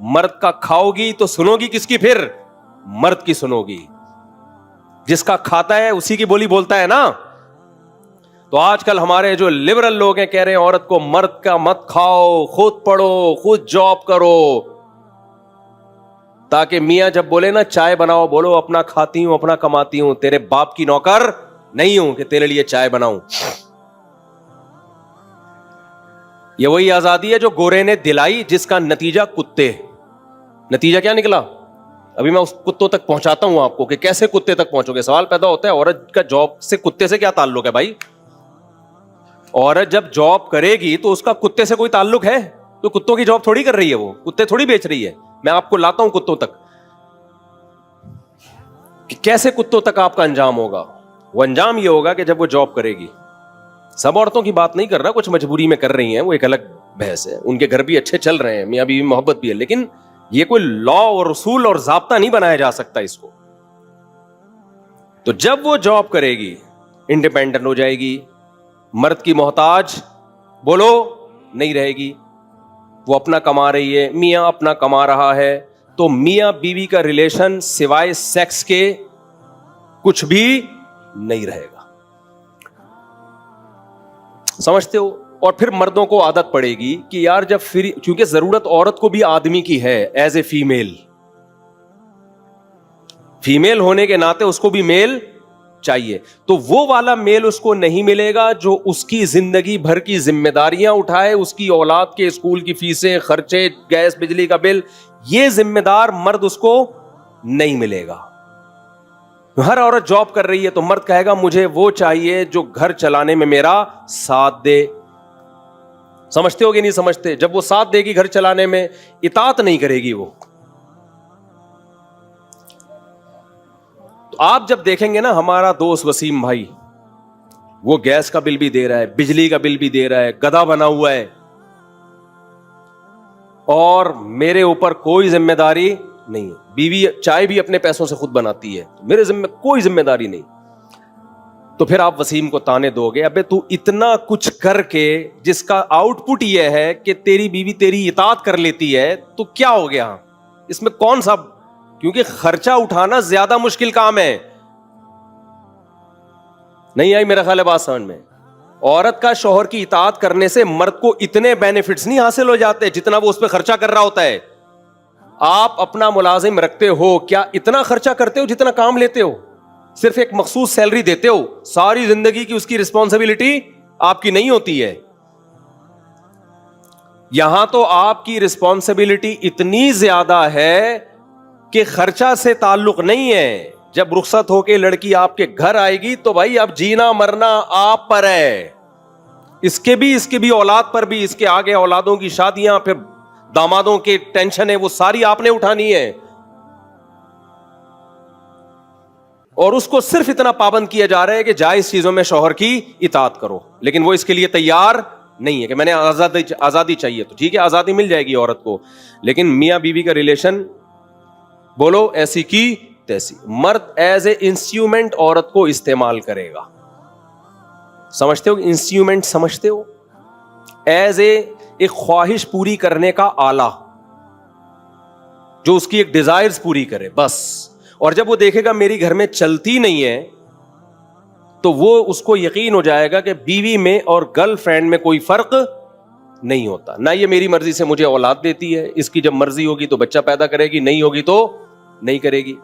مرد کا کھاؤ گی تو سنو گی کس کی؟ پھر مرد کی سنو گی. جس کا کھاتا ہے اسی کی بولی بولتا ہے نا. تو آج کل ہمارے جو لبرل لوگ ہیں کہہ رہے ہیں عورت کو مرد کا مت کھاؤ, خود پڑھو, خود جاب کرو, تاکہ میاں جب بولے نا چائے بناؤ بولو اپنا کھاتی ہوں اپنا کماتی ہوں, تیرے باپ کی نوکر نہیں ہوں کہ تیرے لیے چائے بناؤں. یہ وہی آزادی ہے جو گورے نے دلائی, جس کا نتیجہ کتے. نتیجہ کیا نکلا ابھی میں اس کتوں تک پہنچاتا ہوں آپ کو کہ کیسے کتے تک پہنچو گے. سوال پیدا ہوتا ہے عورت کا جاب سے کتے سے کیا تعلق ہے بھائی؟ عورت جب جاب کرے گی تو اس کا کتے سے کوئی تعلق ہے؟ تو کتوں کی جاب تھوڑی کر رہی ہے, وہ کتے تھوڑی بیچ رہی ہے. میں آپ کو لاتا ہوں کتوں تک کہ کیسے کتوں تک آپ کا انجام ہوگا. وہ انجام یہ ہوگا کہ جب وہ جاب کرے گی, سب عورتوں کی بات نہیں کر رہا, کچھ مجبوری میں کر رہی ہیں, وہ ایک الگ بحث ہے, ان کے گھر بھی اچھے چل رہے ہیں, میاں بیوی محبت بھی ہے, لیکن یہ کوئی لا اور اصول اور ضابطہ نہیں بنایا جا سکتا اس کو. تو جب وہ جاب کرے گی انڈیپینڈنٹ ہو جائے گی, مرد کی محتاج بولو نہیں رہے گی, وہ اپنا کما رہی ہے, میاں اپنا کما رہا ہے, تو میاں بیوی کا ریلیشن سوائے سیکس کے کچھ بھی نہیں رہے گا. سمجھتے ہو؟ اور پھر مردوں کو عادت پڑے گی کہ یار جب پھر, کیونکہ ضرورت عورت کو بھی آدمی کی ہے ایز اے فیمیل, فیمیل ہونے کے ناطے اس کو بھی میل چاہیے, تو وہ والا میل اس کو نہیں ملے گا جو اس کی زندگی بھر کی ذمہ داریاں اٹھائے, اس کی اولاد کے اسکول کی فیسیں, خرچے, گیس بجلی کا بل, یہ ذمہ دار مرد اس کو نہیں ملے گا. ہر عورت جاب کر رہی ہے تو مرد کہے گا مجھے وہ چاہیے جو گھر چلانے میں میرا ساتھ دے. سمجھتے ہو کہ نہیں سمجھتے؟ جب وہ ساتھ دے گی گھر چلانے میں, اطاعت نہیں کرے گی وہ. تو آپ جب دیکھیں گے نا ہمارا دوست وسیم بھائی, وہ گیس کا بل بھی دے رہا ہے, بجلی کا بل بھی دے رہا ہے, گدھا بنا ہوا ہے, اور میرے اوپر کوئی ذمہ داری نہیں ہے. بیوی چائے بھی اپنے پیسوں سے خود بناتی ہے, میرے ذمہ کوئی ذمہ داری نہیں. تو پھر آپ وسیم کو تانے دو گے, ابے تو اتنا کچھ کر کے جس کا آؤٹ پٹ یہ ہے کہ تیری بیوی تیری اطاعت کر لیتی ہے, تو کیا ہو گیا اس میں کون سا؟ کیونکہ خرچہ اٹھانا زیادہ مشکل کام ہے. نہیں آئی میرا خیال ہے بات سمجھ میں؟ عورت کا شوہر کی اطاعت کرنے سے مرد کو اتنے بینیفٹس نہیں حاصل ہو جاتے جتنا وہ اس پہ خرچہ کر رہا ہوتا ہے. آپ اپنا ملازم رکھتے ہو, کیا اتنا خرچہ کرتے ہو جتنا کام لیتے ہو؟ صرف ایک مخصوص سیلری دیتے ہو, ساری زندگی کی اس کی رسپانسبلٹی آپ کی نہیں ہوتی ہے. یہاں تو آپ کی رسپانسبلٹی اتنی زیادہ ہے کہ خرچہ سے تعلق نہیں ہے. جب رخصت ہو کے لڑکی آپ کے گھر آئے گی تو بھائی اب جینا مرنا آپ پر ہے, اس کے بھی اولاد پر بھی, اس کے آگے اولادوں کی شادیاں, پھر دامادوں کے ٹینشن ہے, وہ ساری آپ نے اٹھانی ہے. اور اس کو صرف اتنا پابند کیا جا رہا ہے کہ جائز چیزوں میں شوہر کی اطاعت کرو, لیکن وہ اس کے لیے تیار نہیں ہے کہ میں نے آزادی چاہیے. تو ٹھیک ہے آزادی مل جائے گی عورت کو, لیکن میاں بیوی کا ریلیشن بولو ایسی کی تیسی. مرد ایز اے انسٹرومنٹ عورت کو استعمال کرے گا. سمجھتے ہو انسٹرومنٹ؟ سمجھتے ہو؟ ایز اے ایک خواہش پوری کرنے کا آلہ جو اس کی ایک ڈیزائرز پوری کرے بس. اور جب وہ دیکھے گا میری گھر میں چلتی نہیں ہے تو وہ اس کو یقین ہو جائے گا کہ بیوی میں اور گرل فرینڈ میں کوئی فرق نہیں ہوتا. نہ یہ میری مرضی سے مجھے اولاد دیتی ہے, اس کی جب مرضی ہوگی تو بچہ پیدا کرے گی, نہیں ہوگی تو نہیں کرے گی.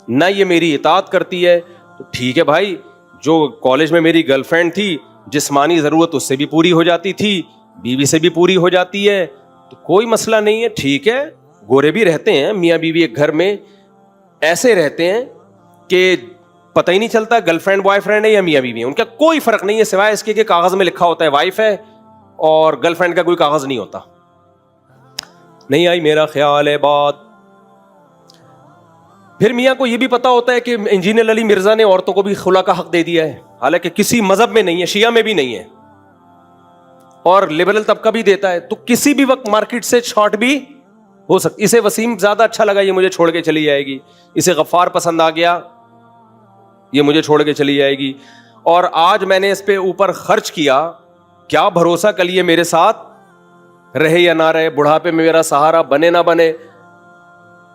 نہ یہ میری اطاعت کرتی ہے, تو ٹھیک ہے بھائی, جو کالج میں میری گرل فرینڈ تھی جسمانی ضرورت اس سے بھی پوری ہو جاتی تھی, بیوی سے بھی پوری ہو جاتی ہے, تو کوئی مسئلہ نہیں ہے. ٹھیک ہے گورے بھی رہتے ہیں میاں بیوی ایک گھر میں, ایسے رہتے ہیں کہ پتہ ہی نہیں چلتا گرل فرینڈ بوائے فرینڈ ہے یا میاں بیوی ہے, ان کا کوئی فرق نہیں ہے سوائے اس کے کہ کاغذ میں لکھا ہوتا ہے وائف ہے اور گرل فرینڈ کا کوئی کاغذ نہیں ہوتا. نہیں آئی میرا خیال ہے بات؟ پھر میاں کو یہ بھی پتا ہوتا ہے کہ انجینئر علی مرزا نے عورتوں کو بھی خلا کا حق دے دیا ہے, حالانکہ کسی مذہب میں نہیں ہے, شیعہ میں بھی نہیں ہے, اور لبرل طبقہ بھی دیتا ہے, تو کسی بھی وقت مارکیٹ سے شارٹ بھی ہو سکتی. اسے وسیم زیادہ اچھا لگا یہ مجھے چھوڑ کے چلی جائے گی, اسے غفار پسند آ گیا یہ مجھے چھوڑ کے چلی جائے گی, اور آج میں نے اس پہ اوپر خرچ کیا, کیا بھروسہ کل یہ میرے ساتھ رہے یا نہ رہے, بڑھاپے میں میرا سہارا بنے نہ بنے.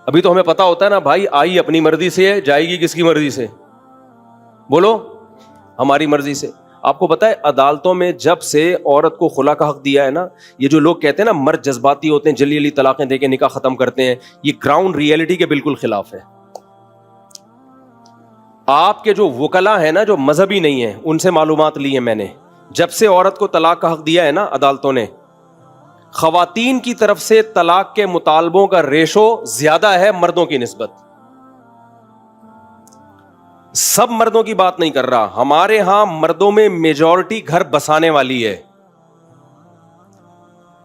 ابھی تو ہمیں پتا ہوتا ہے نا بھائی, آئی اپنی مرضی سے ہے, جائے گی کس کی مرضی سے؟ بولو, ہماری مرضی سے. آپ کو پتا ہے عدالتوں میں جب سے عورت کو خلا کا حق دیا ہے نا, یہ جو لوگ کہتے ہیں نا مرد جذباتی ہوتے ہیں, جلی جلی طلاقیں دے کے نکاح ختم کرتے ہیں, یہ گراؤنڈ ریئلٹی کے بالکل خلاف ہے. آپ کے جو وکلا ہیں نا, جو مذہبی نہیں ہیں, ان سے معلومات لی ہیں میں نے. جب سے عورت کو طلاق کا حق دیا ہے نا عدالتوں نے, خواتین کی طرف سے طلاق کے مطالبوں کا ریشو زیادہ ہے مردوں کی نسبت. سب مردوں کی بات نہیں کر رہا, ہمارے ہاں مردوں میں میجورٹی گھر بسانے والی ہے.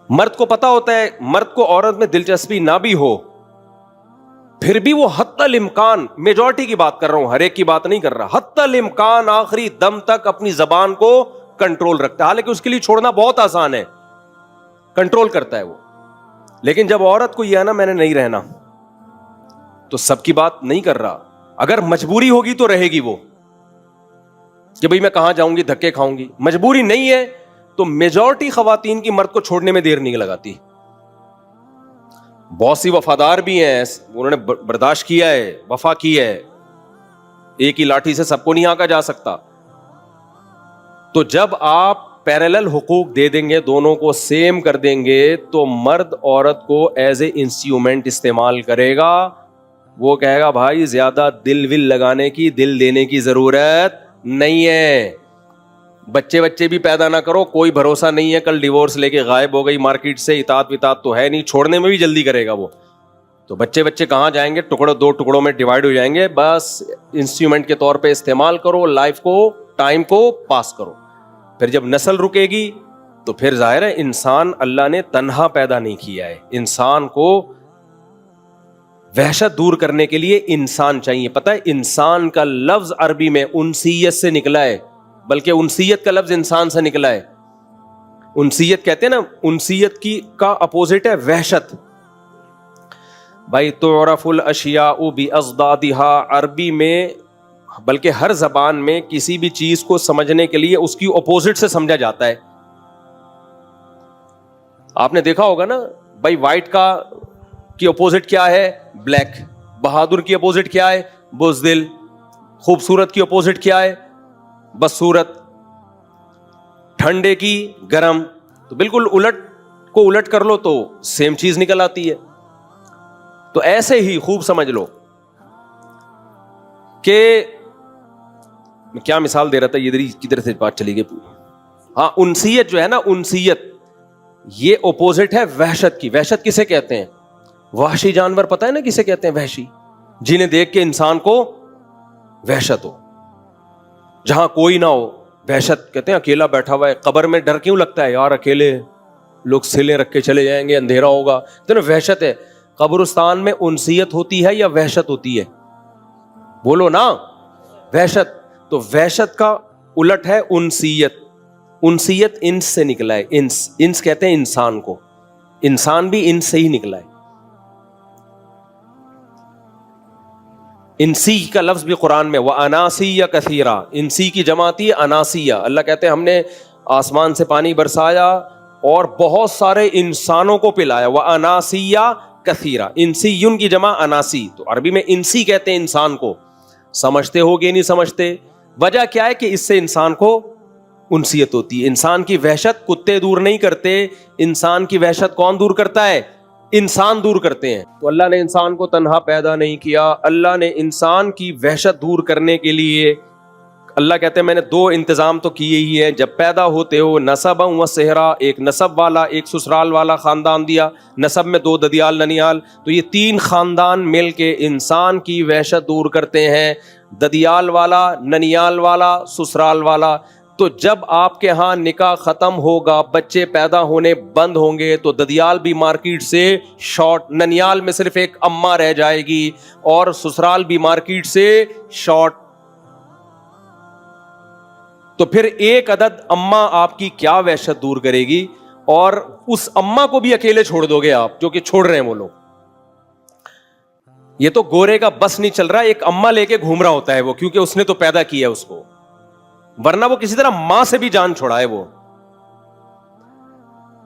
مرد کو پتا ہوتا ہے, مرد کو عورت میں دلچسپی نہ بھی ہو, پھر بھی وہ حتی الامکان, میجورٹی کی بات کر رہا ہوں, ہر ایک کی بات نہیں کر رہا, حتی الامکان آخری دم تک اپنی زبان کو کنٹرول رکھتا ہے. حالانکہ اس کے لیے چھوڑنا بہت آسان ہے, کنٹرول کرتا ہے وہ. لیکن جب عورت کو یہ ہے نا میں نے نہیں رہنا, تو سب کی بات نہیں کر رہا. اگر مجبوری ہوگی تو رہے گی وہ, کہ بھئی میں کہاں جاؤں گی, دھکے کھاؤں گی. مجبوری نہیں ہے تو میجورٹی خواتین کی مرد کو چھوڑنے میں دیر نہیں لگاتی. بہت سی وفادار بھی ہیں, انہوں نے برداشت کیا ہے, وفا کی ہے. ایک ہی لاٹھی سے سب کو نہیں آنکا جا سکتا. تو جب آپ پیرالل حقوق دے دیں گے, دونوں کو سیم کر دیں گے, تو مرد عورت کو ایز اے انسٹرومنٹ استعمال کرے گا. وہ کہے گا بھائی زیادہ دل ول لگانے کی, دل دینے کی ضرورت نہیں ہے. بچے بھی پیدا نہ کرو, کوئی بھروسہ نہیں ہے, کل ڈیورس لے کے غائب ہو گئی مارکیٹ سے, اطاعت تو ہے نہیں, چھوڑنے میں بھی جلدی کرے گا وہ. تو بچے کہاں جائیں گے, دو ٹکڑوں میں ڈیوائڈ ہو جائیں گے. بس انسٹرومنٹ کے طور پہ استعمال کرو, لائف کو, ٹائم کو پاس کرو. پھر جب نسل رکے گی تو پھر ظاہر ہے انسان اللہ نے تنہا پیدا نہیں کیا ہے. انسان کو وحشت دور کرنے کے لیے انسان چاہیے. پتہ ہے انسان کا لفظ عربی میں انسیت سے نکلا ہے, بلکہ انسیت کا لفظ انسان سے نکلا ہے. انسیت کہتے ہیں نا, انسیت کی کا اپوزٹ ہے وحشت. بھائی تعرف الاشیاء باضدادها, عربی میں بلکہ ہر زبان میں کسی بھی چیز کو سمجھنے کے لیے اس کی اپوزٹ سے سمجھا جاتا ہے. آپ نے دیکھا ہوگا نا بھائی, وائٹ کا کی اپوزٹ کیا ہے, بلیک. بہادر کی اپوزٹ کیا ہے, بزدل. خوبصورت کی اپوزٹ کیا ہے, بدصورت. ٹھنڈے کی گرم. تو بالکل الٹ کو الٹ کر لو تو سیم چیز نکل آتی ہے. تو ایسے ہی خوب سمجھ لو کہ میں کیا مثال دے رہا تھا, یہ کدھر سے بات چلی گئی. ہاں, انسیت جو ہے نا, انسیت یہ اپوزٹ ہے وحشت کی. وحشت کسے کہتے ہیں؟ وحشی جانور پتہ ہے نا کسے کہتے ہیں؟ وحشی, جنہیں دیکھ کے انسان کو وحشت ہو. جہاں کوئی نہ ہو وحشت کہتے ہیں. اکیلا بیٹھا ہوا ہے, قبر میں ڈر کیوں لگتا ہے یار, اکیلے لوگ سلے رکھ کے چلے جائیں گے, اندھیرا ہوگا, تو وحشت ہے. قبرستان میں انسیت ہوتی ہے یا وحشت ہوتی ہے؟ بولو نا, وحشت. تو وحشت کا الٹ ہے انسیت. انسیت انس سے نکلا ہے. انس کہتے ہیں انسان کو, انسان بھی انس سے ہی نکلا ہے. انسی کا لفظ بھی قرآن میں وَأَنَاسِيَّ كَثِيرًا, انسی کی جماعتی اناسیہ. اللہ کہتے ہیں ہم نے آسمان سے پانی برسایا اور بہت سارے انسانوں کو پلایا. وَأَنَاسِيَّ كَثِيرًا, انسیٌ کی جمع اناسی. تو عربی میں انسی کہتے ہیں انسان کو. سمجھتے ہو گے نہیں سمجھتے, وجہ کیا ہے کہ اس سے انسان کو انسیت ہوتی ہے. انسان کی وحشت کتے دور نہیں کرتے, انسان کی وحشت کون دور کرتا ہے؟ انسان دور کرتے ہیں. تو اللہ نے انسان کو تنہا پیدا نہیں کیا, اللہ نے انسان کی وحشت دور کرنے کے لیے, اللہ کہتے ہیں میں نے دو انتظام تو کیے ہی ہیں. جب پیدا ہوتے ہو نسبا و صہرا, ایک نسب والا ایک سسرال والا خاندان دیا. نسب میں 2 ددیال ننیال, تو یہ 3 خاندان مل کے انسان کی وحشت دور کرتے ہیں. ددیال والا, ننیال والا, سسرال والا. تو جب آپ کے ہاں نکاح ختم ہوگا, بچے پیدا ہونے بند ہوں گے, تو ددیال بھی مارکیٹ سے شارٹ, ننیال میں صرف ایک اماں رہ جائے گی, اور سسرال بھی مارکیٹ سے شارٹ. تو پھر ایک عدد اماں آپ کی کیا وحشت دور کرے گی, اور اس اماں کو بھی اکیلے چھوڑ دو گے آپ, جو کہ چھوڑ رہے ہیں وہ لوگ. یہ تو گورے کا بس نہیں چل رہا, ایک اماں لے کے گھوم رہا ہوتا ہے وہ, کیونکہ اس نے تو پیدا کیا اس کو, ورنہ وہ کسی طرح ماں سے بھی جان چھوڑائے وہ.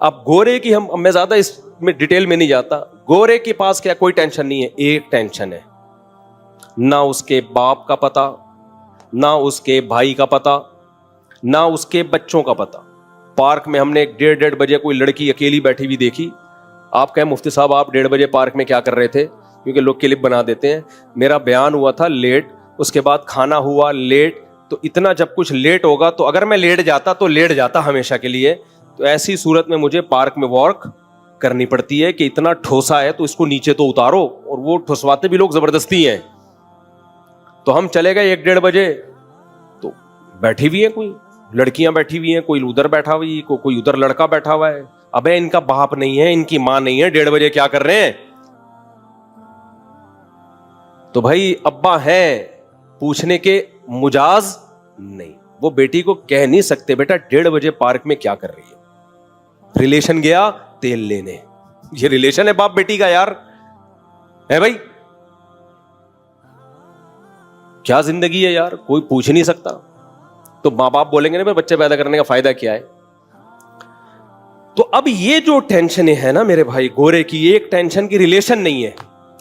اب گورے کی میں زیادہ اس میں ڈیٹیل میں نہیں جاتا. گورے کے پاس کیا کوئی ٹینشن نہیں ہے, ایک ٹینشن ہے, نہ اس کے باپ کا پتا, نہ اس کے بھائی کا پتا, نہ اس کے بچوں کا پتا. پارک میں ہم نے 1:30 بجے کوئی لڑکی اکیلی بیٹھی ہوئی دیکھی. آپ کہیں مفتی صاحب آپ 1:30 بجے پارک میں کیا کر رہے تھے؟ کیونکہ لوگ کلپ بنا دیتے ہیں. میرا بیان ہوا تھا لیٹ, اس کے بعد کھانا ہوا لیٹ, تو اتنا جب کچھ لیٹ ہوگا تو اگر میں لیٹ جاتا تو لیٹ جاتا ہمیشہ کے لیے. تو ایسی صورت میں مجھے پارک میں واک کرنی پڑتی ہے کہ اتنا ٹھوسا ہے تو اس کو نیچے تو اتارو, اور وہ ٹھوسواتے بھی لوگ زبردستی ہیں. تو ہم چلے گئے 1:30 بجے, تو بیٹھی ہوئی ہیں کوئی لڑکیاں بیٹھی ہوئی ہیں, کوئی ادھر بیٹھا ہوئی, کوئی ادھر لڑکا بیٹھا ہوا ہے. ابے ان کا باپ نہیں ہے, ان کی ماں نہیں ہے, 1:30 بجے کیا کر رہے ہیں؟ تو بھائی ابا ہیں پوچھنے کے مجاز نہیں. وہ بیٹی کو کہہ نہیں سکتے بیٹا 1:30 بجے پارک میں کیا کر رہی ہے. ریلیشن گیا تیل لینے, یہ ریلیشن ہے باپ بیٹی کا یار, ہے بھائی؟ کیا زندگی ہے یار, کوئی پوچھ نہیں سکتا. تو ماں باپ بولیں گے نا بچے پیدا کرنے کا فائدہ کیا ہے. تو اب یہ جو ٹینشن ہے نا میرے بھائی گورے کی, ایک ٹینشن کی ریلیشن نہیں ہے,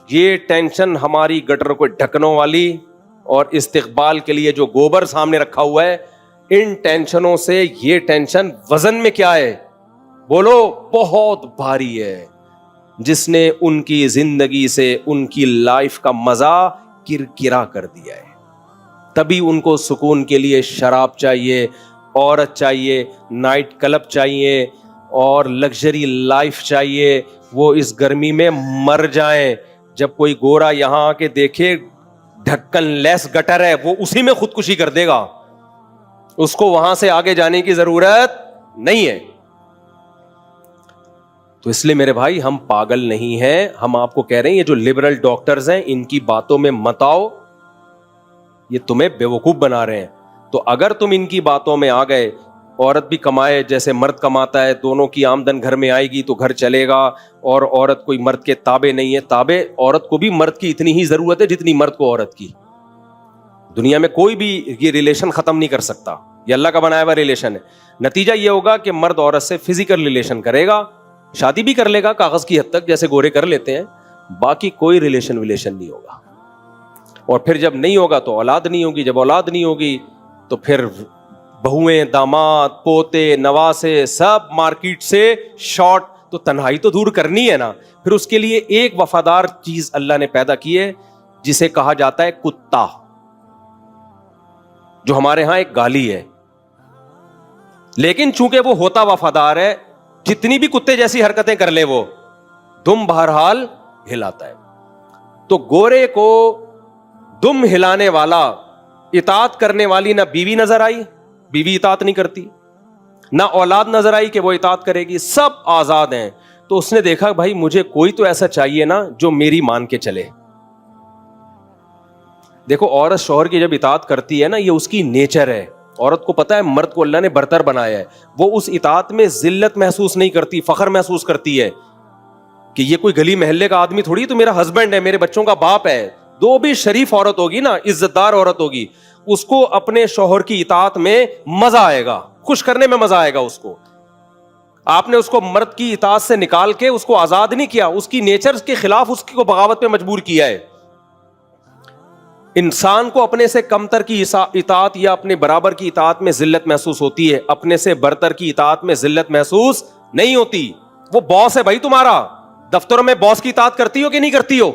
یہ ٹینشن ہماری گٹر کو ڈھکنوں والی اور استقبال کے لیے جو گوبر سامنے رکھا ہوا ہے, ان ٹینشنوں سے یہ ٹینشن وزن میں کیا ہے بولو, بہت بھاری ہے, جس نے ان کی زندگی سے ان کی لائف کا مزہ کرکرا کر دیا ہے. تبھی ان کو سکون کے لیے شراب چاہیے, عورت چاہیے, نائٹ کلب چاہیے اور لگژری لائف چاہیے. وہ اس گرمی میں مر جائیں. جب کوئی گورا یہاں آ کے دیکھے ڈھکن لیس گٹر ہے, وہ اسی میں خودکشی کر دے گا, اس کو وہاں سے آگے جانے کی ضرورت نہیں ہے. تو اس لیے میرے بھائی ہم پاگل نہیں ہیں, ہم آپ کو کہہ رہے ہیں یہ جو لبرل ڈاکٹرز ہیں ان کی باتوں میں مت آؤ, یہ تمہیں بیوقوف بنا رہے ہیں. تو اگر تم ان کی باتوں میں آ گئے, عورت بھی کمائے جیسے مرد کماتا ہے, دونوں کی آمدن گھر میں آئے گی تو گھر چلے گا, اور عورت کوئی مرد کے تابع نہیں ہے. تابع عورت کو بھی مرد کی اتنی ہی ضرورت ہے جتنی مرد کو عورت کی. دنیا میں کوئی بھی یہ ریلیشن ختم نہیں کر سکتا, یہ اللہ کا بنایا ہوا ریلیشن ہے. نتیجہ یہ ہوگا کہ مرد عورت سے فزیکل ریلیشن کرے گا, شادی بھی کر لے گا کاغذ کی حد تک جیسے گورے کر لیتے ہیں, باقی کوئی ریلیشن نہیں ہوگا. اور پھر جب نہیں ہوگا تو اولاد نہیں ہوگی, جب اولاد نہیں ہوگی تو پھر بہویں, داماد, پوتے, نواسے سب مارکیٹ سے شارٹ. تو تنہائی تو دور کرنی ہے نا, پھر اس کے لیے ایک وفادار چیز اللہ نے پیدا کی ہے جسے کہا جاتا ہے کتا, جو ہمارے ہاں ایک گالی ہے, لیکن چونکہ وہ ہوتا وفادار ہے, جتنی بھی کتے جیسی حرکتیں کر لے وہ دم بہرحال ہلاتا ہے. تو گورے کو دم ہلانے والا, اطاعت کرنے والی نہ بیوی نظر آئی, بیوی اطاعت نہیں کرتی, نہ اولاد نظر آئی کہ وہ اطاعت کرے گی, سب آزاد ہیں. تو اس نے دیکھا بھائی مجھے کوئی تو ایسا چاہیے نا جو میری مان کے چلے. دیکھو عورت شوہر کی جب اطاعت کرتی ہے نا, یہ اس کی نیچر ہے. عورت کو پتا ہے مرد کو اللہ نے برتر بنایا ہے, وہ اس اطاعت میں ذلت محسوس نہیں کرتی, فخر محسوس کرتی ہے کہ یہ کوئی گلی محلے کا آدمی تھوڑی, تو میرا ہسبینڈ ہے, میرے بچوں کا باپ ہے. دو بھی شریف عورت ہوگی نا, عزت دار عورت ہوگی, اس کو اپنے شوہر کی اطاعت میں مزہ آئے گا, خوش کرنے میں مزہ آئے گا اس کو. آپ نے اس کو مرد کی اطاعت سے نکال کے اس کو آزاد نہیں کیا, اس کی نیچر کے خلاف اس کو بغاوت پہ مجبور کیا ہے. انسان کو اپنے سے کمتر کی اطاعت یا اپنے برابر کی اطاعت میں ذلت محسوس ہوتی ہے, اپنے سے برتر کی اطاعت میں ذلت محسوس نہیں ہوتی. وہ باس ہے بھائی تمہارا, دفتروں میں باس کی اطاعت کرتی ہو کہ نہیں کرتی ہو؟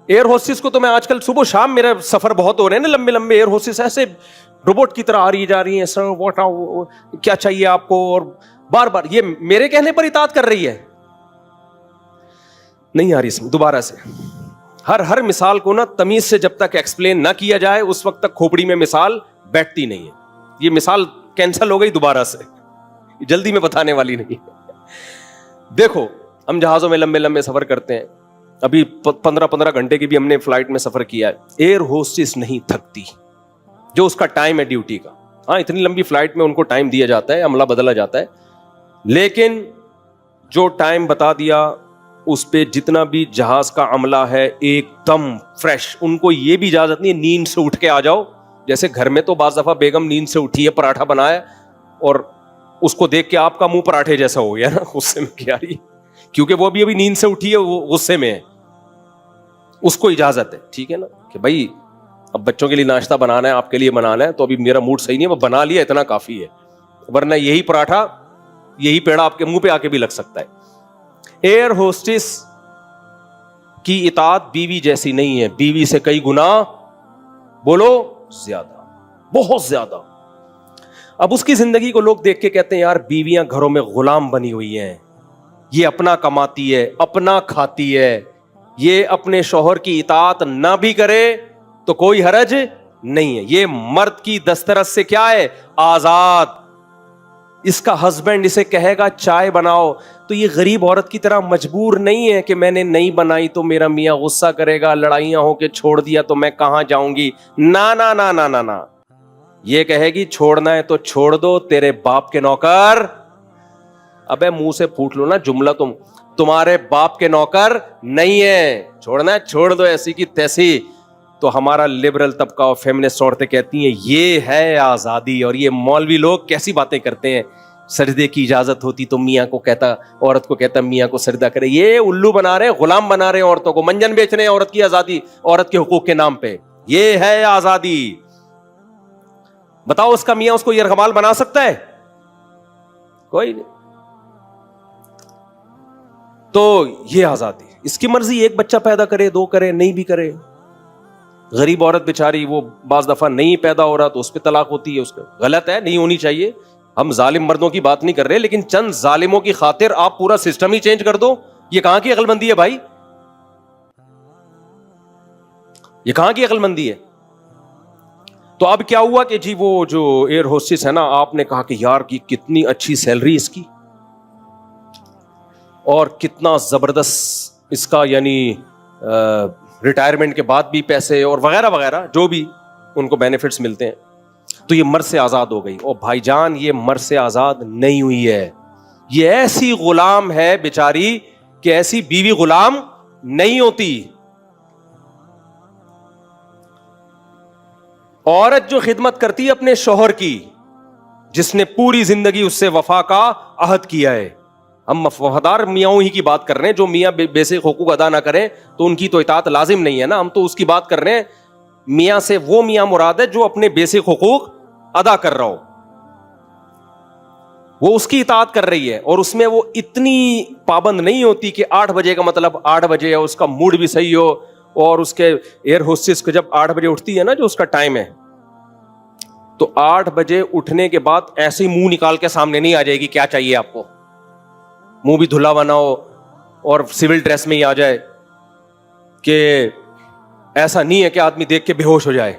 ایئر ہوسٹس کو تو میں آج کل صبح شام میرا سفر بہت ہو رہے ہیں نا, لمبے لمبے ایئر ہوسٹس ایسے روبوٹ کی طرح آ رہی جا رہی ہیں, سر واٹ کیا چاہیے آپ کو, اور بار بار یہ میرے کہنے پر اطاعت کر رہی ہے. نہیں آ رہی اس میں دوبارہ سے. ہر مثال کو نا تمیز سے جب تک ایکسپلین نہ کیا جائے اس وقت تک کھوپڑی میں مثال بیٹھتی نہیں ہے. یہ مثال کینسل ہو گئی دوبارہ سے, جلدی میں بتانے والی نہیں. دیکھو ہم جہازوں میں لمبے لمبے سفر کرتے ہیں, ابھی 15 گھنٹے کی بھی ہم نے فلائٹ میں سفر کیا ہے. ایئر ہوسٹس نہیں تھکتی, جو اس کا ٹائم ہے ڈیوٹی کا. ہاں اتنی لمبی فلائٹ میں ان کو ٹائم دیا جاتا ہے, عملہ بدلا جاتا ہے, لیکن جو ٹائم بتا دیا اس پہ جتنا بھی جہاز کا عملہ ہے ایک دم فریش. ان کو یہ بھی اجازت نہیں نیند سے اٹھ کے آ جاؤ, جیسے گھر میں تو بعض دفعہ بیگم نیند سے اٹھی ہے, پراٹھا بنایا اور اس کو دیکھ کے آپ کا منہ پراٹھے جیسا ہو گیا نا غصے میں کہ یار کیونکہ وہ ابھی نیند سے اٹھی ہے, وہ غصے میں ہے, اس کو اجازت ہے ٹھیک ہے نا کہ بھائی اب بچوں کے لیے ناشتہ بنانا ہے, آپ کے لیے بنانا ہے, تو ابھی میرا موڈ صحیح نہیں ہے, وہ بنا لیا اتنا کافی ہے, ورنہ یہی پراٹھا یہی پیڑا آپ کے منہ پہ آ کے بھی لگ سکتا ہے. ایئر ہوسٹس کی اطاعت بیوی جیسی نہیں ہے, بیوی سے کئی گنا بولو زیادہ, بہت زیادہ. اب اس کی زندگی کو لوگ دیکھ کے کہتے ہیں یار بیویاں گھروں میں غلام بنی ہوئی ہیں, یہ اپنا کماتی ہے, اپنا کھاتی ہے, یہ اپنے شوہر کی اطاعت نہ بھی کرے تو کوئی حرج نہیں ہے, یہ مرد کی دسترس سے کیا ہے آزاد. اس کا ہسبینڈ اسے کہے گا چائے بناؤ تو یہ غریب عورت کی طرح مجبور نہیں ہے کہ میں نے نہیں بنائی تو میرا میاں غصہ کرے گا, لڑائیاں ہو کے چھوڑ دیا تو میں کہاں جاؤں گی. نا نا نا نا نا نا, یہ کہے گی چھوڑنا ہے تو چھوڑ دو, تیرے باپ کے نوکر. ابے منہ سے پھوٹ لو نا جملہ, تمہارے باپ کے نوکر نہیں ہے, چھوڑنا ہے چھوڑ دو ایسی کی تیسی. تو ہمارا لبرل طبقہ اور فیمنسٹ عورتیں کہتی ہیں یہ ہے آزادی, اور یہ مولوی لوگ کیسی باتیں کرتے ہیں, سجدے کی اجازت ہوتی تو میاں کو کہتا, عورت کو کہتا میاں کو سجدہ کرے. یہ الو بنا رہے ہیں, غلام بنا رہے ہیں عورتوں کو, منجن بیچ رہے ہیں عورت کی آزادی, عورت کے حقوق کے نام پہ. یہ ہے آزادی. بتاؤ اس کا میاں اس کو یرغمال بنا سکتا ہے؟ کوئی نہیں. تو یہ آزادی, اس کی مرضی, ایک بچہ پیدا کرے, دو کرے, نہیں بھی کرے. غریب عورت بیچاری وہ بعض دفعہ نہیں پیدا ہو رہا تو اس پہ طلاق ہوتی ہے, اس کا غلط ہے, نہیں ہونی چاہیے. ہم ظالم مردوں کی بات نہیں کر رہے, لیکن چند ظالموں کی خاطر آپ پورا سسٹم ہی چینج کر دو, یہ کہاں کی عقل مندی ہے بھائی, یہ کہاں کی عقل مندی ہے. تو اب کیا ہوا کہ جی وہ جو ایئر ہوسٹس ہے نا, آپ نے کہا کہ یار کی کتنی اچھی سیلری اس کی, اور کتنا زبردست اس کا, یعنی ریٹائرمنٹ کے بعد بھی پیسے اور وغیرہ وغیرہ جو بھی ان کو بینیفٹس ملتے ہیں, تو یہ مرد سے آزاد ہو گئی. اور بھائی جان یہ مرد سے آزاد نہیں ہوئی ہے, یہ ایسی غلام ہے بیچاری کہ ایسی بیوی غلام نہیں ہوتی. عورت جو خدمت کرتی ہے اپنے شوہر کی, جس نے پوری زندگی اس سے وفا کا عہد کیا ہے, ہم وفادار میاں ہی کی بات کر رہے ہیں, جو میاں بیسک حقوق ادا نہ کریں تو ان کی تو اطاعت لازم نہیں ہے نا, ہم تو اس کی بات کر رہے ہیں. میاں سے وہ میاں مراد ہے جو اپنے بیسک حقوق ادا کر رہا ہو, وہ اس کی اطاعت کر رہی ہے, اور اس میں وہ اتنی پابند نہیں ہوتی کہ 8 بجے کا مطلب 8 بجے ہے, اس کا موڈ بھی صحیح ہو. اور اس کے ایئر ہوسٹس کو جب 8 بجے اٹھتی ہے نا, جو اس کا ٹائم ہے, تو 8 بجے اٹھنے کے بعد ایسے ہی منہ نکال کے سامنے نہیں آ جائے گی کیا چاہیے آپ کو, منہ بھی دھلا بنا ہو اور سول ڈریس میں ہی آ جائے, کہ ایسا نہیں ہے کہ آدمی دیکھ کے بے ہوش ہو جائے.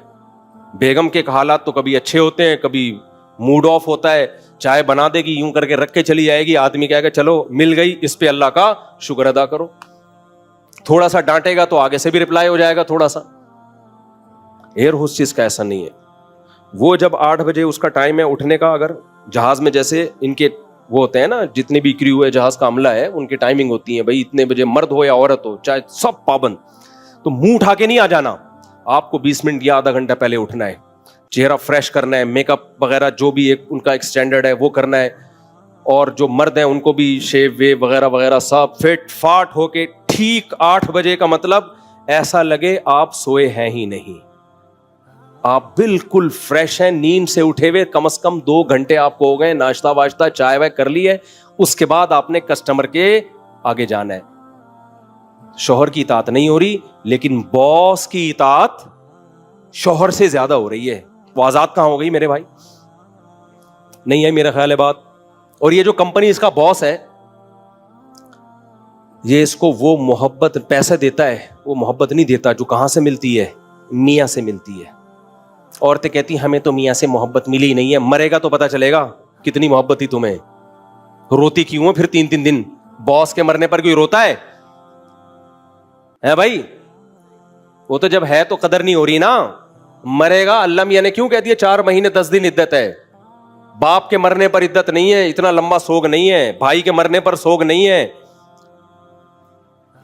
بیگم کے حالات تو کبھی اچھے ہوتے ہیں, کبھی موڈ آف ہوتا ہے, چائے بنا دے گی, یوں کر کے رکھ کے چلی جائے گی, آدمی کہے گا چلو مل گئی, اس پہ اللہ کا شکر ادا کرو. تھوڑا سا ڈانٹے گا تو آگے سے بھی رپلائی ہو جائے گا تھوڑا سا. ایئر ہوسٹس کا ایسا نہیں ہے, وہ جب 8 بجے اس کا ٹائم ہے اٹھنے کا, اگر جہاز میں جیسے ان کے وہ ہوتے ہیں نا, جتنے بھی کریو ہے جہاز کا عملہ ہے, ان کی ٹائمنگ ہوتی ہے, بھائی اتنے بجے مرد ہو یا عورت ہو چاہے سب پابند, تو منہ اٹھا کے نہیں آ جانا, آپ کو 20 منٹ یا آدھا گھنٹہ پہلے اٹھنا ہے, چہرہ فریش کرنا ہے, میک اپ وغیرہ جو بھی ایک ان کا ایک سٹینڈرڈ ہے وہ کرنا ہے, اور جو مرد ہیں ان کو بھی شیو وے وغیرہ وغیرہ سب فٹ فاٹ ہو کے ٹھیک 8 بجے کا مطلب ایسا لگے آپ سوئے ہیں ہی نہیں, آپ بالکل فریش ہیں, نیند سے اٹھے ہوئے, کم از کم 2 گھنٹے آپ کو ہو گئے, ناشتہ واشتہ چائے وائے کر لی ہے, اس کے بعد آپ نے کسٹمر کے آگے جانا ہے. شوہر کی اطاعت نہیں ہو رہی, لیکن باس کی اطاعت شوہر سے زیادہ ہو رہی ہے. وہ آزاد کہاں ہو گئی میرے بھائی؟ نہیں ہے میرا خیال ہے بات. اور یہ جو کمپنی اس کا باس ہے, یہ اس کو وہ محبت پیسے دیتا ہے, وہ محبت نہیں دیتا جو کہاں سے ملتی ہے, میاں سے ملتی ہے. عورتیں کہتی ہمیں تو میاں سے محبت ملی ہی نہیں ہے, مرے گا تو پتا چلے گا کتنی محبت تھی تمہیں, روتی کیوں ہے پھر 3 دن؟ باس کے مرنے پر کوئی روتا ہے بھائی؟ وہ تو جب ہے تو قدر نہیں ہو رہی نا, مرے گا. اللہ میاں نے کیوں کہہ دیا 4 مہینے 10 دن عدت ہے؟ باپ کے مرنے پر عدت نہیں ہے, اتنا لمبا سوگ نہیں ہے, بھائی کے مرنے پر سوگ نہیں ہے,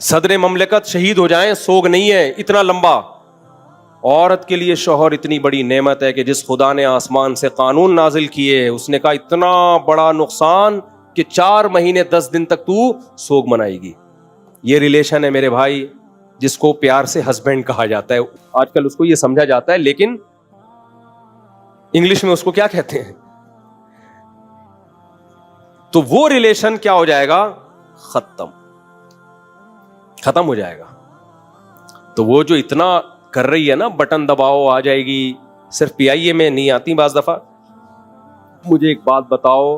صدر مملکت شہید ہو جائیں سوگ نہیں ہے اتنا لمبا. عورت کے لیے شوہر اتنی بڑی نعمت ہے کہ جس خدا نے آسمان سے قانون نازل کیے اس نے کہا اتنا بڑا نقصان کہ 4 مہینے 10 دن تک تو سوگ منائے گی. یہ ریلیشن ہے میرے بھائی جس کو پیار سے ہسبینڈ کہا جاتا ہے. آج کل اس کو یہ سمجھا جاتا ہے لیکن انگلش میں اس کو کیا کہتے ہیں؟ تو وہ ریلیشن کیا ہو جائے گا؟ ختم ہو جائے گا. تو وہ جو اتنا کر رہی ہے نا بٹن دباؤ آ جائے گی, صرف پی آئی اے میں نہیں آتی بعض دفعہ. مجھے ایک بات بتاؤ,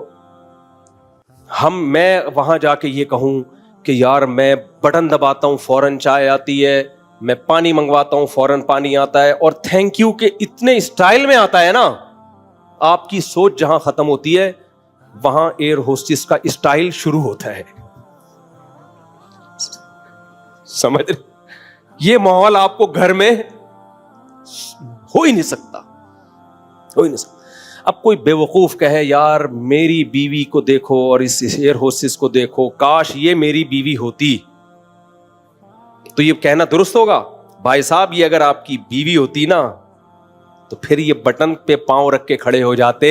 میں وہاں جا کے یہ کہوں کہ یار میں بٹن دباتا ہوں فوراً چائے آتی ہے, میں پانی منگواتا ہوں فوراً پانی آتا ہے, اور تھینک یو کہ اتنے اسٹائل میں آتا ہے نا. آپ کی سوچ جہاں ختم ہوتی ہے وہاں ایئر ہوسٹس کا اسٹائل شروع ہوتا ہے. سمجھ رہے؟ یہ ماحول آپ کو گھر میں ہو ہی نہیں سکتا. اب کوئی بے وقوف کہے یار میری بیوی کو دیکھو اور اس ایئر ہوسٹس کو دیکھو, کاش یہ میری بیوی ہوتی, تو یہ کہنا درست ہوگا؟ بھائی صاحب یہ اگر آپ کی بیوی ہوتی نا تو پھر یہ بٹن پہ پاؤں رکھ کے کھڑے ہو جاتے.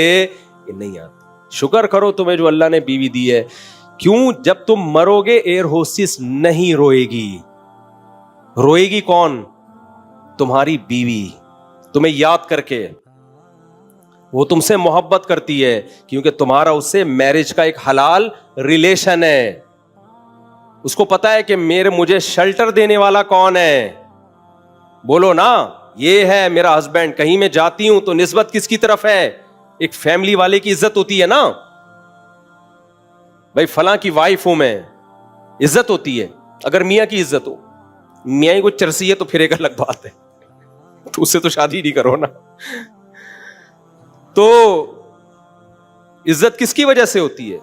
یہ نہیں آتے. شکر کرو تمہیں جو اللہ نے بیوی دی ہے. کیوں؟ جب تم مرو گے ایئر ہوسٹس نہیں روئے گی. روئے گی کون؟ تمہاری بیوی, تمہیں یاد کر کے. وہ تم سے محبت کرتی ہے کیونکہ تمہارا اس سے میرج کا ایک حلال ریلیشن ہے. اس کو پتا ہے کہ مجھے شیلٹر دینے والا کون ہے. بولو نا, یہ ہے میرا ہسبینڈ. کہیں میں جاتی ہوں تو نسبت کس کی طرف ہے؟ ایک فیملی والے کی عزت ہوتی ہے نا, بھائی فلاں کی وائف ہوں میں, عزت ہوتی ہے. اگر میاں کی عزت ہو, میاں ہی کو چرسی ہے تو پھر ایک الگ بات ہے, تو اس سے تو شادی نہیں کرو نا. تو عزت کس کی وجہ سے ہوتی ہے؟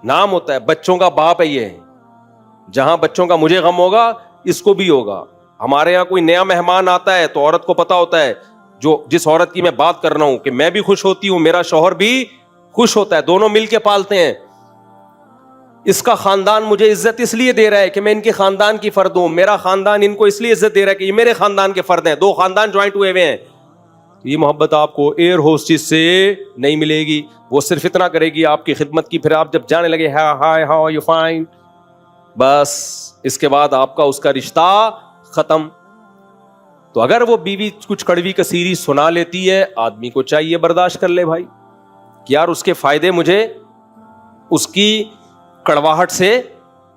نام ہوتا ہے. بچوں کا باپ ہے یہ. جہاں بچوں کا مجھے غم ہوگا اس کو بھی ہوگا. ہمارے یہاں کوئی نیا مہمان آتا ہے تو عورت کو پتا ہوتا ہے, جس عورت کی میں بات کر رہا ہوں, کہ میں بھی خوش ہوتی ہوں, میرا شوہر بھی خوش ہوتا ہے, دونوں مل کے پالتے ہیں. اس کا خاندان مجھے عزت اس لیے دے رہا ہے کہ میں ان کے خاندان کی فرد ہوں, میرا خاندان ان کو اس لیے عزت دے رہا ہے کہ یہ میرے خاندان کے فرد ہیں. 2 خاندان جوائنٹ ہوئے ہوئے ہیں. یہ محبت آپ کو ایئر ہوسٹس سے نہیں ملے گی. وہ صرف اتنا کرے گی آپ کی خدمت کی, پھر آپ جب جانے لگے ہائی ہاؤ یو فائن, بس اس کے بعد آپ کا اس کا رشتہ ختم. تو اگر وہ بیوی کچھ کڑوی کثیری سنا لیتی ہے, آدمی کو چاہیے برداشت کر لے بھائی, کہ یار اس کے فائدے مجھے اس کی کڑواہٹ سے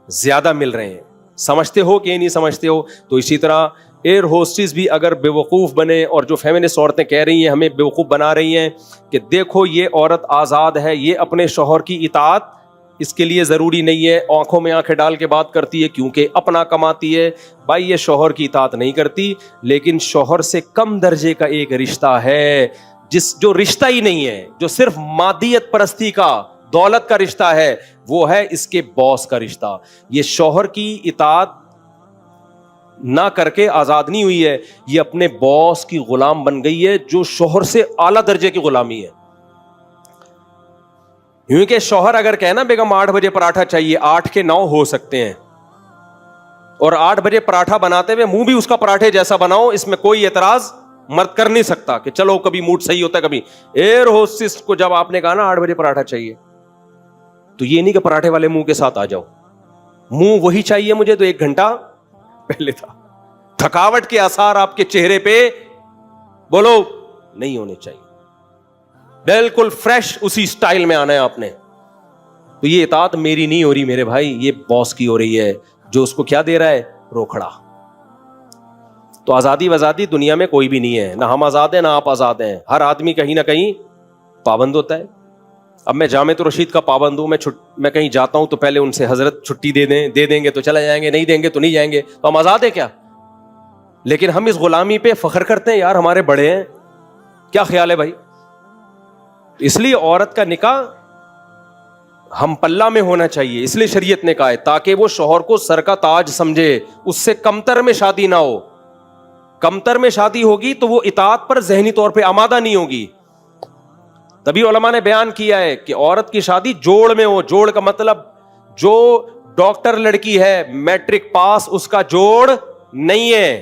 زیادہ مل رہے ہیں. سمجھتے ہو کہ نہیں سمجھتے ہو؟ تو اسی طرح ایئر ہوسٹس بھی اگر بیوقوف بنے, اور جو فیمنسٹ عورتیں کہہ رہی ہیں ہمیں بیوقوف بنا رہی ہیں کہ دیکھو یہ عورت آزاد ہے, یہ اپنے شوہر کی اطاعت اس کے لیے ضروری نہیں ہے, آنکھوں میں آنکھیں ڈال کے بات کرتی ہے کیونکہ اپنا کماتی ہے. بھائی یہ شوہر کی اطاعت نہیں کرتی, لیکن شوہر سے کم درجے کا ایک رشتہ ہے, جو رشتہ ہی نہیں ہے, جو صرف مادیت پرستی کا, دولت کا رشتہ ہے, وہ ہے اس کے باس کا رشتہ. یہ شوہر کی اطاعت نہ کر کے آزاد نہیں ہوئی ہے, یہ اپنے باس کی غلام بن گئی ہے, جو شوہر سے اعلیٰ درجے کی غلامی ہے. کیونکہ شوہر اگر کہے نا بیگم 8 بجے پراٹھا چاہیے, 8 کے 9 ہو سکتے ہیں, اور 8 بجے پراٹھا بناتے ہوئے منہ بھی اس کا پراٹھے جیسا بناؤ, اس میں کوئی اعتراض مرد کر نہیں سکتا کہ چلو کبھی موڈ صحیح ہوتا ہے کبھی. ایئر ہوسٹس کو جب آپ نے کہا نا 8 بجے پراٹھا چاہیے, تو یہ نہیں کہ پراٹھے والے منہ کے ساتھ آ جاؤ, منہ وہی چاہیے مجھے تو 1 گھنٹہ پہلے تھا. تھکاوٹ کے آثار آپ کے چہرے پہ بولو نہیں ہونے چاہیے, بالکل فریش اسی سٹائل میں آنا ہے آپ نے. تو یہ اطاعت میری نہیں ہو رہی میرے بھائی, یہ باس کی ہو رہی ہے, جو اس کو کیا دے رہا ہے؟ روکھڑا. تو آزادی وزادی دنیا میں کوئی بھی نہیں ہے, نہ ہم آزاد ہیں نہ آپ آزاد ہیں. ہر آدمی کہیں نہ کہیں پابند ہوتا ہے. اب میں جامعۃ الرشید کا پابند ہوں, میں کہیں جاتا ہوں تو پہلے ان سے حضرت چھٹی دے دیں گے تو چلے جائیں گے, نہیں دیں گے تو نہیں جائیں گے, تو ہم آزاد ہیں کیا؟ لیکن ہم اس غلامی پہ فخر کرتے ہیں, یار ہمارے بڑے ہیں. کیا خیال ہے بھائی؟ اس لیے عورت کا نکاح ہم پلہ میں ہونا چاہیے, اس لیے شریعت نے کہا ہے, تاکہ وہ شوہر کو سر کا تاج سمجھے, اس سے کمتر میں شادی نہ ہو. کمتر میں شادی ہوگی تو وہ اطاعت پر ذہنی طور پہ آمادہ نہیں ہوگی. تبھی علماء نے بیان کیا ہے کہ عورت کی شادی جوڑ میں ہو. جوڑ کا مطلب جو ڈاکٹر لڑکی ہے میٹرک پاس, اس کا جوڑ نہیں ہے.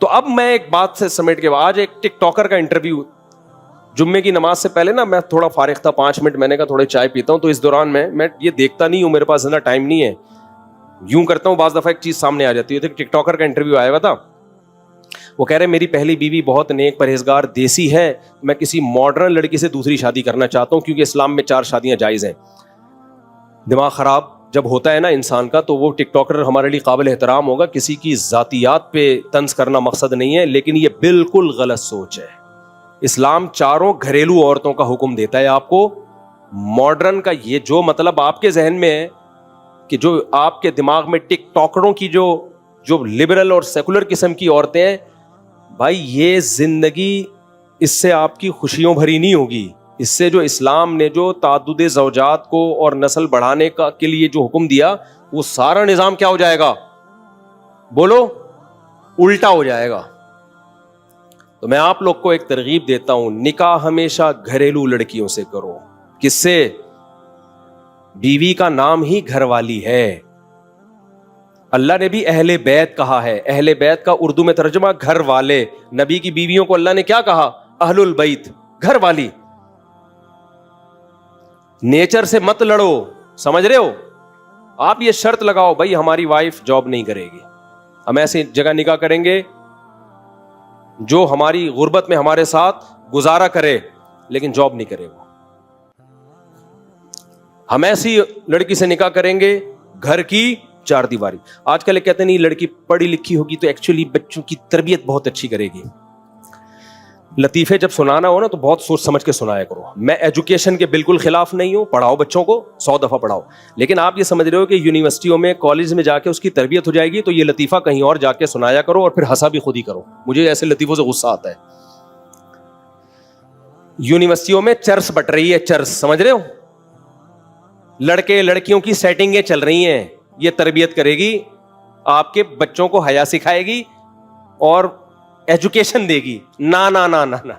تو اب میں ایک بات سے سمیٹ کے آج ایک ٹک ٹاکر کا انٹرویو, جمعے کی نماز سے پہلے نا میں تھوڑا فارغ تھا 5 منٹ, میں نے کہا تھوڑے چائے پیتا ہوں, تو اس دوران میں یہ دیکھتا نہیں ہوں, میرے پاس اتنا ٹائم نہیں ہے, یوں کرتا ہوں بعض دفعہ ایک چیز سامنے آ جاتی ہے. ٹک ٹاکر کا انٹرویو آیا ہوا تھا, وہ کہہ رہے میری پہلی بیوی بہت نیک پرہیزگار دیسی ہے, میں کسی ماڈرن لڑکی سے دوسری شادی کرنا چاہتا ہوں کیونکہ اسلام میں 4 شادیاں جائز ہیں. دماغ خراب جب ہوتا ہے نا انسان کا, تو وہ ٹک ٹاکر ہمارے لیے قابل احترام ہوگا. کسی کی ذاتیات پہ طنز کرنا مقصد نہیں ہے, لیکن یہ بالکل غلط سوچ ہے. اسلام 4 گھریلو عورتوں کا حکم دیتا ہے آپ کو. ماڈرن کا یہ جو مطلب آپ کے ذہن میں ہے کہ جو آپ کے دماغ میں ٹک ٹاکروں کی جو لبرل اور سیکولر قسم کی عورتیں ہیں, بھائی یہ زندگی اس سے آپ کی خوشیوں بھری نہیں ہوگی. اس سے جو اسلام نے جو تعدد زوجات کو اور نسل بڑھانے کا کے لیے جو حکم دیا, وہ سارا نظام کیا ہو جائے گا, بولو, الٹا ہو جائے گا. تو میں آپ لوگ کو ایک ترغیب دیتا ہوں, نکاح ہمیشہ گھریلو لڑکیوں سے کرو. کس سے؟ بیوی کا نام ہی گھر والی ہے. اللہ نے بھی اہل بیت کہا ہے. اہل بیت کا اردو میں ترجمہ گھر والے. نبی کی بیویوں کو اللہ نے کیا کہا؟ اہل البیت, گھر والی. نیچر سے مت لڑو, سمجھ رہے ہو؟ آپ یہ شرط لگاؤ بھائی ہماری وائف جاب نہیں کرے گی, ہم ایسی جگہ نکاح کریں گے جو ہماری غربت میں ہمارے ساتھ گزارا کرے لیکن جاب نہیں کرے. وہ ہم ایسی لڑکی سے نکاح کریں گے گھر کی 4 دیواری. آج کل کہتے نہیں لڑکی پڑھی لکھی ہوگی تو ایکچولی بچوں کی تربیت بہت اچھی کرے گی. لطیفے جب سنانا ہو نا تو بہت سوچ سمجھ کے سنایا کرو. میں ایجوکیشن کے بالکل خلاف نہیں ہوں, پڑھاؤ بچوں کو 100 دفعہ پڑھاؤ, لیکن آپ یہ سمجھ رہے ہو کہ یونیورسٹیوں میں کالج میں جا کے اس کی تربیت ہو جائے گی تو یہ لطیفہ کہیں اور جا کے سنایا کرو اور پھر ہنسا بھی خود ہی کرو. مجھے ایسے لطیفوں سے غصہ آتا ہے. یونیورسٹیوں میں چرس بٹ رہی ہے, چرس, سمجھ رہے ہو؟ لڑکے لڑکیوں کی سیٹنگیں چل رہی ہیں. یہ تربیت کرے گی, آپ کے بچوں کو حیا سکھائے گی اور ایجوکیشن دے گی. نا نا نا نا نا,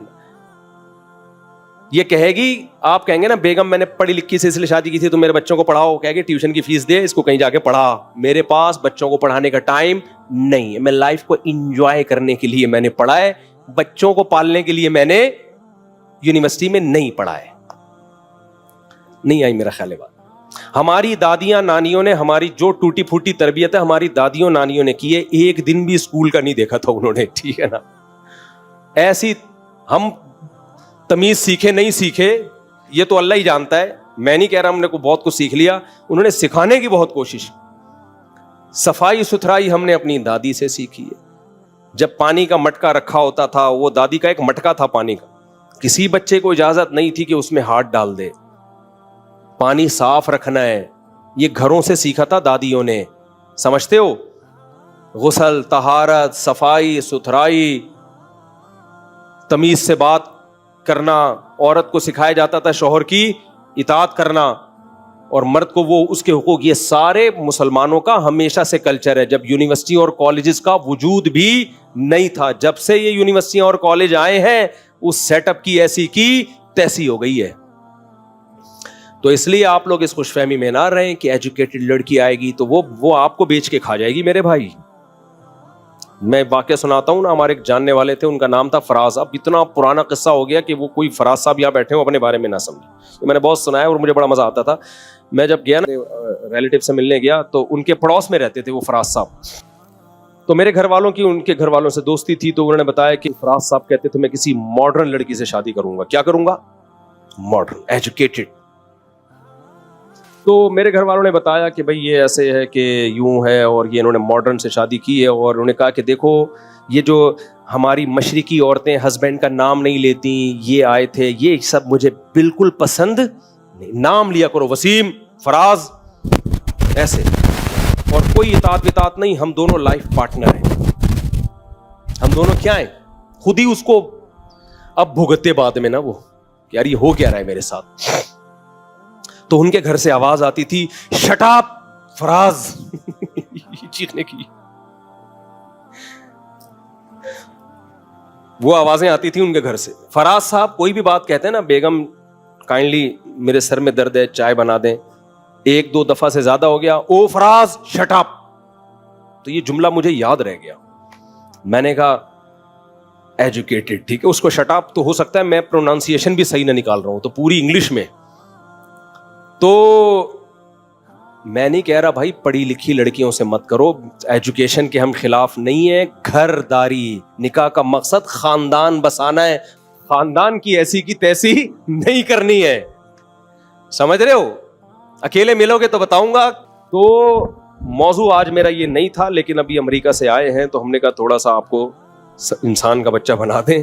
یہ کہے گی, آپ کہیں گے نا بیگم میں نے پڑھی لکھی سے اس لیے شادی کی تھی تو میرے بچوں کو پڑھاؤ, کہے گی ٹیوشن کی فیس دے, اس کو کہیں جا کے پڑھا. میرے پاس بچوں کو پڑھانے کا ٹائم نہیں ہے, میں لائف کو انجوائے کرنے کے لیے میں نے پڑھا ہے, بچوں کو پالنے کے لیے میں نے یونیورسٹی میں نہیں پڑھا ہے. نہیں آئی میرا خیال ہے بات. ہماری دادیاں نانیوں نے ہماری جو ٹوٹی پھوٹی تربیت ہے ہماری دادیوں نانیوں نے کی ہے, ایک دن بھی اسکول کا نہیں دیکھا تھا انہوں نے, ٹھیک ہے نا. ایسی ہم تمیز سیکھے نہیں سیکھے یہ تو اللہ ہی جانتا ہے, میں نہیں کہہ رہا ہم نے کو بہت کچھ سیکھ لیا, انہوں نے سکھانے کی بہت کوشش. صفائی ستھرائی ہم نے اپنی دادی سے سیکھی ہے. جب پانی کا مٹکا رکھا ہوتا تھا, وہ دادی کا ایک مٹکا تھا پانی کا, کسی بچے کو اجازت نہیں تھی کہ اس میں ہاتھ ڈال دے. پانی صاف رکھنا ہے, یہ گھروں سے سیکھا تھا دادیوں نے, سمجھتے ہو؟ غسل, طہارت, صفائی ستھرائی, تمیز سے بات کرنا. عورت کو سکھایا جاتا تھا شوہر کی اطاعت کرنا اور مرد کو وہ اس کے حقوق. یہ سارے مسلمانوں کا ہمیشہ سے کلچر ہے. جب یونیورسٹی اور کالجز کا وجود بھی نہیں تھا, جب سے یہ یونیورسٹیاں اور کالج آئے ہیں اس سیٹ اپ کی ایسی کی تیسی ہو گئی ہے. تو اس لیے آپ لوگ اس خوش فہمی میں نہ رہیں کہ ایجوکیٹڈ لڑکی آئے گی تو وہ آپ کو بیچ کے کھا جائے گی. میرے بھائی میں واقعہ سناتا ہوں نا, ہمارے ایک جاننے والے تھے, ان کا نام تھا فراز. اب اتنا پرانا قصہ ہو گیا کہ وہ کوئی فراز صاحب یہاں بیٹھے ہوں اپنے بارے میں نہ سمجھے. میں نے بہت سنا ہے اور مجھے بڑا مزہ آتا تھا. میں جب گیا نا ریلیٹیو سے ملنے گیا تو ان کے پڑوس میں رہتے تھے وہ فراز صاحب. تو میرے گھر والوں کی ان کے گھر والوں سے دوستی تھی, تو انہوں نے بتایا کہ فراز صاحب کہتے تھے میں کسی ماڈرن لڑکی سے شادی کروں گا. کیا کروں گا؟ Modern, educated. تو میرے گھر والوں نے بتایا کہ بھئی یہ ایسے ہے کہ یوں ہے, اور یہ انہوں نے ماڈرن سے شادی کی ہے. اور انہوں نے کہا کہ دیکھو یہ جو ہماری مشرقی عورتیں ہسبینڈ کا نام نہیں لیتی, یہ آئے تھے, یہ سب مجھے بالکل پسند نہیں. نام لیا کرو وسیم, فراز, ایسے, اور کوئی اطاعت وطاعت نہیں. ہم دونوں لائف پارٹنر ہیں, ہم دونوں کیا ہیں, خود ہی اس کو اب بھگتے بعد میں نا وہ کہ یار یہ ہو کیا رہا ہے میرے ساتھ. تو ان کے گھر سے آواز آتی تھی شٹ اپ فراز, چیخنے کی وہ آوازیں آتی تھی ان کے گھر سے. فراز صاحب کوئی بھی بات کہتے ہیں نا, بیگم کائنڈلی میرے سر میں درد ہے, چائے بنا دیں. 1-2 دفعہ سے زیادہ ہو گیا, او فراز شٹ اپ. تو یہ جملہ مجھے یاد رہ گیا. میں نے کہا ایجوکیٹڈ, ٹھیک ہے, اس کو شٹ اپ. تو ہو سکتا ہے میں پروننسیشن بھی صحیح نہ نکال رہا ہوں, تو پوری انگلش میں. تو میں نہیں کہہ رہا بھائی پڑھی لکھی لڑکیوں سے مت کرو, ایجوکیشن کے ہم خلاف نہیں ہیں. گھر داری, نکاح کا مقصد خاندان بسانا ہے, خاندان کی ایسی کی تیسی نہیں کرنی ہے, سمجھ رہے ہو؟ اکیلے ملو گے تو بتاؤں گا. تو موضوع آج میرا یہ نہیں تھا, لیکن ابھی امریکہ سے آئے ہیں تو ہم نے کہا تھوڑا سا آپ کو انسان کا بچہ بنا دیں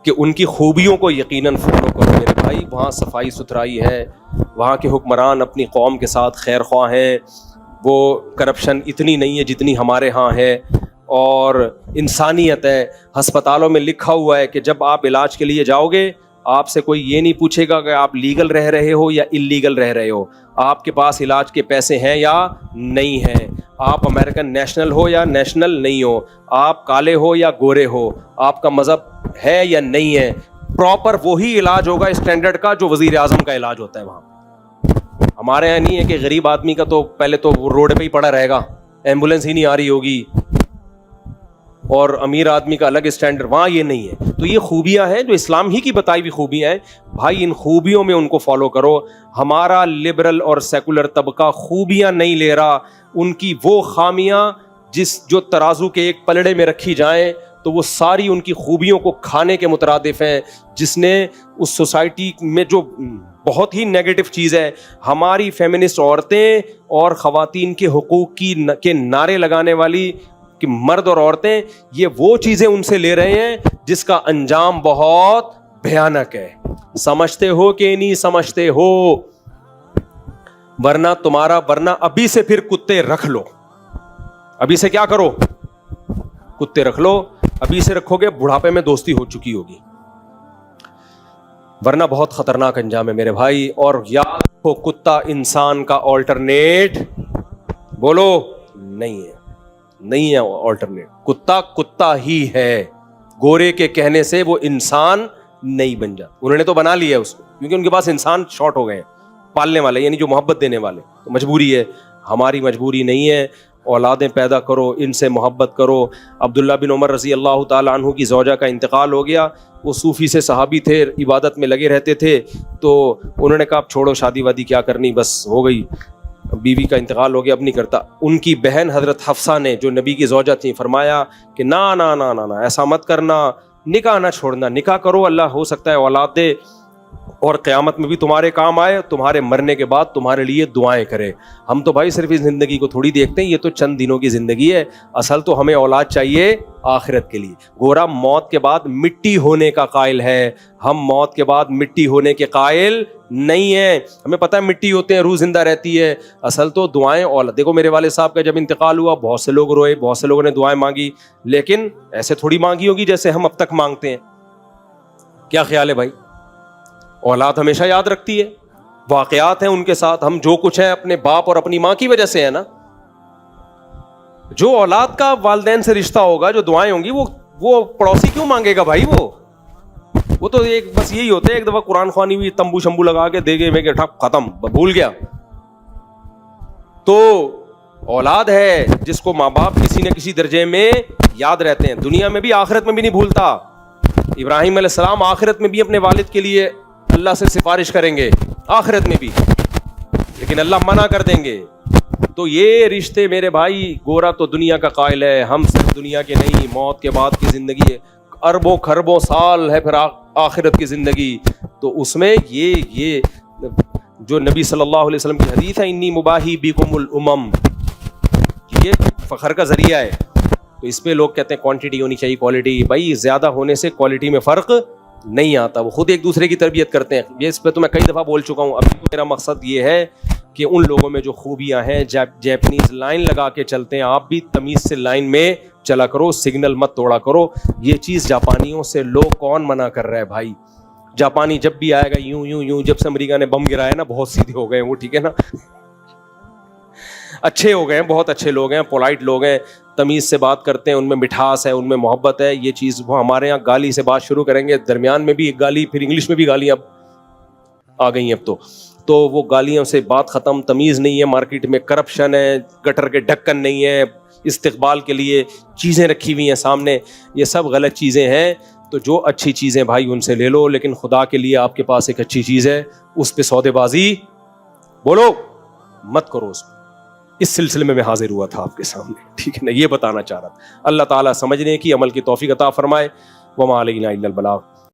کہ ان کی خوبیوں کو یقیناً فالو کرو میرے بھائی. وہاں صفائی ستھرائی ہے, وہاں کے حکمران اپنی قوم کے ساتھ خیر خواہ ہیں, وہ کرپشن اتنی نہیں ہے جتنی ہمارے ہاں ہے, اور انسانیت ہے. ہسپتالوں میں لکھا ہوا ہے کہ جب آپ علاج کے لیے جاؤ گے آپ سے کوئی یہ نہیں پوچھے گا کہ آپ لیگل رہ رہے ہو یا انلیگل رہ رہے ہو, آپ کے پاس علاج کے پیسے ہیں یا نہیں ہیں, آپ امریکن نیشنل ہو یا نیشنل نہیں ہو, آپ کالے ہو یا گورے ہو, آپ کا مذہب ہے یا نہیں ہے. پراپر وہی علاج ہوگا اسٹینڈرڈ کا جو وزیر اعظم کا علاج ہوتا ہے وہاں. ہمارے یہاں نہیں ہے کہ غریب آدمی کا تو پہلے تو روڈ پہ ہی پڑا رہے گا, ایمبولینس ہی نہیں آ رہی ہوگی, اور امیر آدمی کا الگ اسٹینڈرڈ. وہاں یہ نہیں ہے. تو یہ خوبیاں ہیں جو اسلام ہی کی بتائی ہوئی خوبیاں ہیں بھائی, ان خوبیوں میں ان کو فالو کرو. ہمارا لبرل اور سیکولر طبقہ خوبیاں نہیں لے رہا, ان کی وہ خامیاں جو ترازو کے ایک پلڑے میں رکھی جائیں تو وہ ساری ان کی خوبیوں کو کھانے کے مترادف ہیں, جس نے اس سوسائٹی میں جو بہت ہی نیگیٹو چیز ہے. ہماری فیمنسٹ عورتیں اور خواتین کے حقوق کے نعرے لگانے والی کہ مرد اور عورتیں, یہ وہ چیزیں ان سے لے رہے ہیں جس کا انجام بہت بھیانک ہے. سمجھتے ہو کہ نہیں سمجھتے ہو؟ ورنہ ابھی سے پھر کتے رکھ لو. ابھی سے کیا کرو؟ کتے رکھ لو. ابھی سے رکھو گے بڑھاپے میں دوستی ہو چکی ہوگی, ورنہ بہت خطرناک انجام ہے میرے بھائی. اور یاد رکھو کتا انسان کا آلٹرنیٹ بولو نہیں ہے, نہیں ہے آلٹرنیٹ. کتا ہی ہے. گورے کے کہنے سے وہ انسان نہیں بن جاتا. انہوں نے تو بنا لیا ہے اس کو, کیونکہ ان کے پاس انسان شارٹ ہو گئے ہیں پالنے والے, یعنی جو محبت دینے والے. تو مجبوری ہے, ہماری مجبوری نہیں ہے. اولادیں پیدا کرو, ان سے محبت کرو. عبداللہ بن عمر رضی اللہ تعالیٰ عنہ کی زوجہ کا انتقال ہو گیا. وہ صوفی سے صحابی تھے, عبادت میں لگے رہتے تھے. تو انہوں نے کہا اب چھوڑو شادی وادی کیا کرنی, بس ہو گئی, بیوی کا انتقال ہو گیا, اب نہیں کرتا. ان کی بہن حضرت حفصہ نے جو نبی کی زوجہ تھیں فرمایا کہ نا نا نا نا نا ایسا مت کرنا, نکاح نہ چھوڑنا, نکاح کرو, اللہ ہو سکتا ہے اولاد دے اور قیامت میں بھی تمہارے کام آئے, تمہارے مرنے کے بعد تمہارے لیے دعائیں کرے. ہم تو بھائی صرف اس زندگی کو تھوڑی دیکھتے ہیں, یہ تو چند دنوں کی زندگی ہے. اصل تو ہمیں اولاد چاہیے آخرت کے لیے. گورا موت کے بعد مٹی ہونے کا قائل ہے, ہم موت کے بعد مٹی ہونے کے قائل نہیں ہیں. ہمیں پتہ ہے مٹی ہوتے ہیں, روح زندہ رہتی ہے. اصل تو دعائیں اولاد. دیکھو میرے والد صاحب کا جب انتقال ہوا بہت سے لوگ روئے, بہت سے لوگوں نے دعائیں مانگی, لیکن ایسے تھوڑی مانگی ہوگی جیسے ہم اب تک مانگتے ہیں. کیا خیال ہے بھائی؟ اولاد ہمیشہ یاد رکھتی ہے, واقعات ہیں ان کے ساتھ. ہم جو کچھ ہیں اپنے باپ اور اپنی ماں کی وجہ سے ہے نا. جو اولاد کا والدین سے رشتہ ہوگا, جو دعائیں ہوں گی, وہ پڑوسی کیوں مانگے گا بھائی؟ وہ تو ایک بس یہی ہوتے ہیں, ایک دفعہ قرآن خوانی ہوئی, تمبو شمبو لگا کے دے گئے میں کہ ٹھپ ختم, بھول گیا. تو اولاد ہے جس کو ماں باپ کسی نہ کسی درجے میں یاد رہتے ہیں, دنیا میں بھی آخرت میں بھی نہیں بھولتا. ابراہیم علیہ السلام آخرت میں بھی اپنے والد کے لیے اللہ سے سفارش کریں گے, آخرت میں بھی, لیکن اللہ منع کر دیں گے. تو یہ رشتے میرے بھائی, گورا تو دنیا کا قائل ہے, ہم صرف دنیا کے نہیں, موت کے بعد کی زندگی ہے, اربوں خربوں سال ہے پھر آخرت کی زندگی. تو اس میں یہ جو نبی صلی اللہ علیہ وسلم کی حدیث ہے, انی مباہی بکم الامم, یہ فخر کا ذریعہ ہے. تو اس پہ لوگ کہتے ہیں کوانٹٹی ہونی چاہیے, کوالٹی. بھائی زیادہ ہونے سے کوالٹی میں فرق نہیں آتا, وہ خود ایک دوسرے کی تربیت کرتے ہیں. یہ اس پہ تو میں کئی دفعہ بول چکا ہوں. ابھی میرا مقصد یہ ہے کہ ان لوگوں میں جو خوبیاں ہیں, جیپنیز لائن لگا کے چلتے ہیں, آپ بھی تمیز سے لائن میں چلا کرو, سگنل مت توڑا کرو. یہ چیز جاپانیوں سے لوگ کون منع کر رہا ہے بھائی؟ جاپانی جب بھی آئے گا یوں یوں یوں, جب سے امریکہ نے بم گرایا نا بہت سیدھے ہو گئے وہ, ٹھیک ہے نا, اچھے ہو گئے ہیں, بہت اچھے لوگ ہیں, پولائٹ لوگ ہیں, تمیز سے بات کرتے ہیں, ان میں مٹھاس ہے, ان میں محبت ہے. یہ چیز وہ ہمارے یہاں گالی سے بات شروع کریں گے, درمیان میں بھی ایک گالی, پھر انگلش میں بھی گالیاں آ گئی ہیں اب تو وہ گالیوں سے بات ختم. تمیز نہیں ہے, مارکیٹ میں کرپشن ہے, گٹر کے ڈھکن نہیں ہے, استقبال کے لیے چیزیں رکھی ہوئی ہیں سامنے, یہ سب غلط چیزیں ہیں. تو جو اچھی چیزیں بھائی ان سے لے لو, لیکن خدا کے لیے آپ کے پاس ایک اچھی چیز ہے, اس پہ سودے بازی بولو مت کرو. اس سلسلے میں حاضر ہوا تھا آپ کے سامنے, ٹھیک ہے نا, یہ بتانا چاہ رہا تھا. اللہ تعالیٰ سمجھنے کی, عمل کی توفیق عطا فرمائے. وما علینا الا البلاغ.